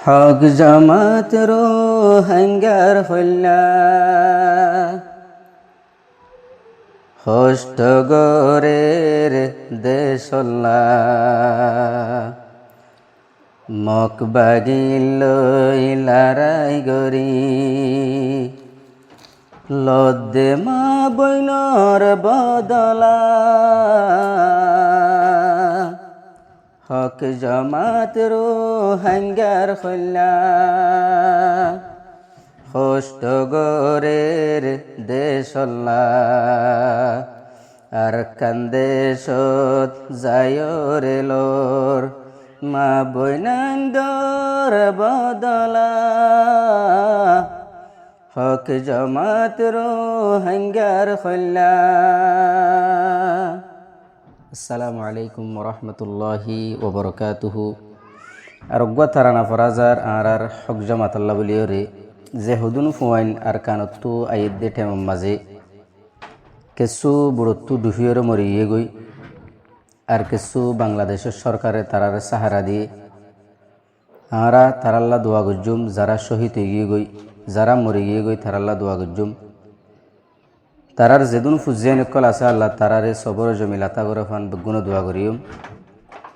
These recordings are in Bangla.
হক জামাত রোহিঙ্গার হল্লা হোস্ট গরের দেশল্লা মক বাগিল লারাই গরি লদ্দে মা বইনর বদলা হক জামাত রোহিঙ্গার হল্লা হোস্ট গরের দেশল্লা আর কান্দেশত যায়রে লোর মা বৈনাঙ্গর বদলা হক জামাত রোহিঙ্গার হল্লা। আসসালামু আলাইকুম ওরহমতুল্লাহি ওবরকাতুহু। আর তারানা ফরাজার আর হক জামাত আল্লাহ বলিয়রে যে হুদুন ফুয়াইন আর কানত্তু আইদ্দে টেম মাঝে কেসু বুড়ত্তু ডুফিয়রে মরিয়ে গই আর কেসু বাংলাদেশের সরকারে তারার সাহারা দিয়ে আরা তারাল্লা দোয়া গজ্জুম যারা শহীদ হয়ে গই যারা মরে গিয়ে গই তারাল্লা দোয়া গজ্জুম তারার যেদুন ফুজিয়ান কল আছে আল্লাহ তারারে সবর জমিলাতা করে ফান গুণ দোয়া করিম।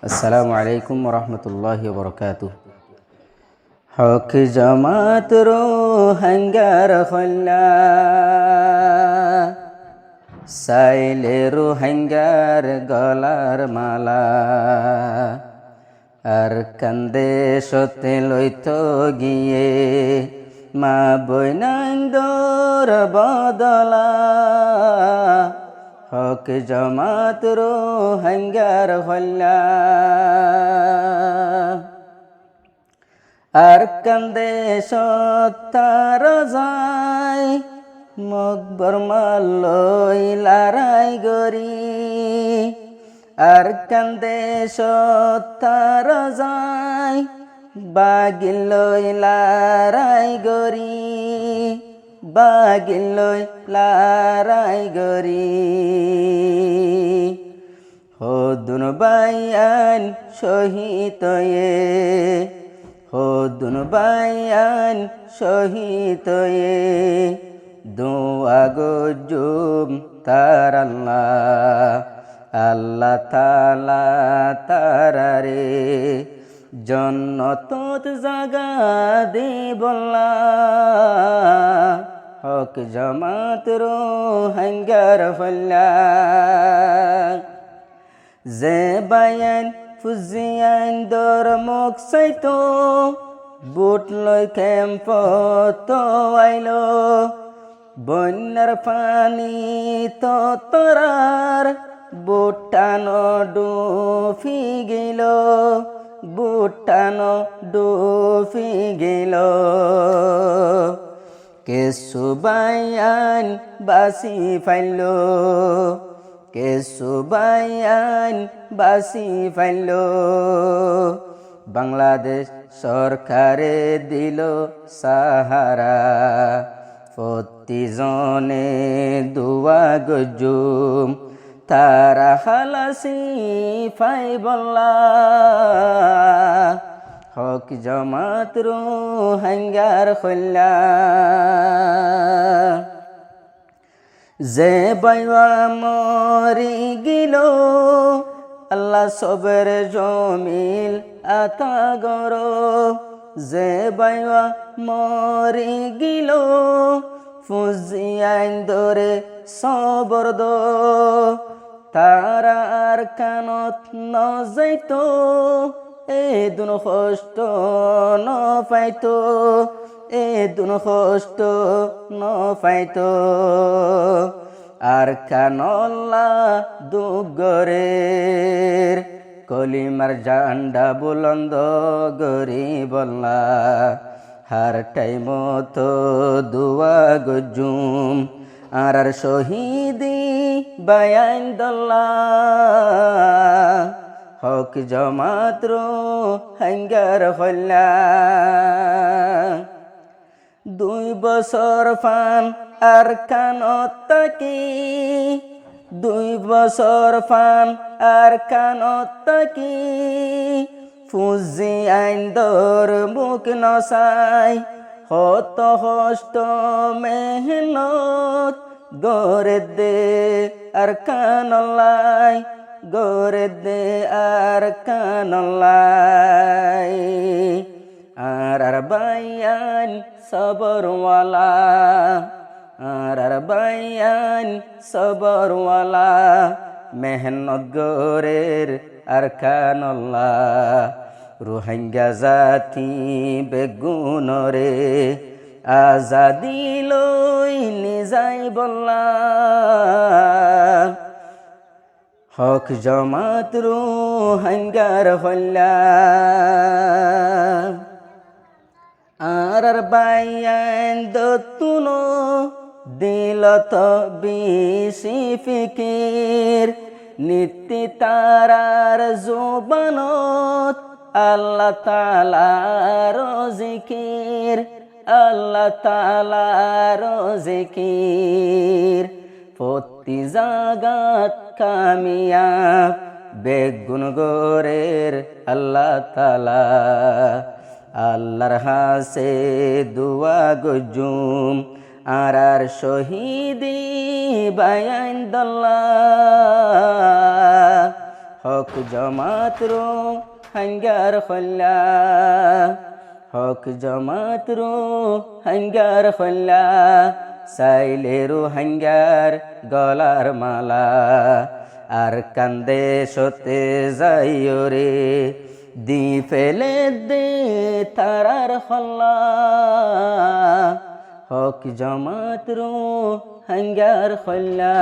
আসসালামু আলাইকুম ওরহমতুল্লাহি ওবরকাতুহু। হক জামাত রোহিঙ্গার হল্লা সাইলে রোহিঙ্গার গলার মালা আর কান্দে সতে লইত গিয়ে মা বৈনান্দর বদলা হক জামাত রোহিঙ্গার হল্লা আর কান্দে সত্তার যায় মকবর মালই লারাই গরি আর কান্দে সত্তার যায় বাগিলই লারাই গরি বাগিলই লারাই গরি হদুন বাইয়ান শহীদয়ে হদুন বাইয়ান শহীদয়ে দোয়া গজুম তার আল্লাহ আল্লাহ তাআলা তারারে জন্নত জাগা দেবল্লা হক জামাত রোহিঙ্গার হল্লা যে বায়ান ফুজিয়ান দর মুখ সাইতো বুট লই ক্যাম্পত আইলো বন্যার পানি তো তোরার বুটানো ডুফি গেল বুটানো ডুফি গেল কেসু বায়ান বাসি ফাইল কেসু বায়ান বাসি ফাইল বাংলাদেশ সরকারে দিল সাহারা প্রতিজনে দুয়া গজুম তারা হালাসি ফাই বল্লা হক জামাত রোহিঙ্গার হল্লা যে বাইওয়া মরি গিল আল্লাহ সবের জমিল আতা গর যে বাইওয়া মরি গিল ফুজিয়ান দরে সবর দো তারা আর কানত ন যাইতো এ দুন কষ্ট ন পাইতো এ দুন কষ্ট ন পাইতো আর কানল্লা দুগরের কলিমার জান্ডা বুলন্দ গরি বল্লা হার টাইম তো দুয়া গজুম আর শহীদি বায়ান দল্লা হক জামাত রোহিঙ্গার হল্লা 2 বছর ফান আর কানত তাকি 2 বছর ফান আর কানত তাকি ফুজি আইন্দর মুখ নসাই হত হষ্ট মেহনত গরে দে আর কানলাই গরে দে আর কানলাই আর বাইয়ান সবরওয়ালা আর বাইয়ান সবরওয়ালা মেহনত গরের আর কানল্লাহ রোহিঙ্গা জাতি বেগুনরে আজাদি লই নিজাই বল্লা হক জমাত রোহিঙ্গার হল্লা আর বাইয়ান দতুনো দিল তো বেশি ফিকির নীতি তারার জোবানত আল্লাহ তাআলার জিকির আল্লাহ তাআলার জিকির প্রতি জাগাত কামিয়াব বেগুন গোরের আল্লাহ তাআলা আল্লাহর হাসে দুয়া গজুম আর শহীদি বায়ান দল্লাহ হক জমাত রো হাঙ্গার খল্লা হক জমাত রো হাঙ্গার খল্লা সাইলেরু হাঙ্গার গলার মালা আর কান্দে সতে যাইও রে দি ফেলে দে তারার খল্লা হক জমাত রো হাঙ্গার খল্লা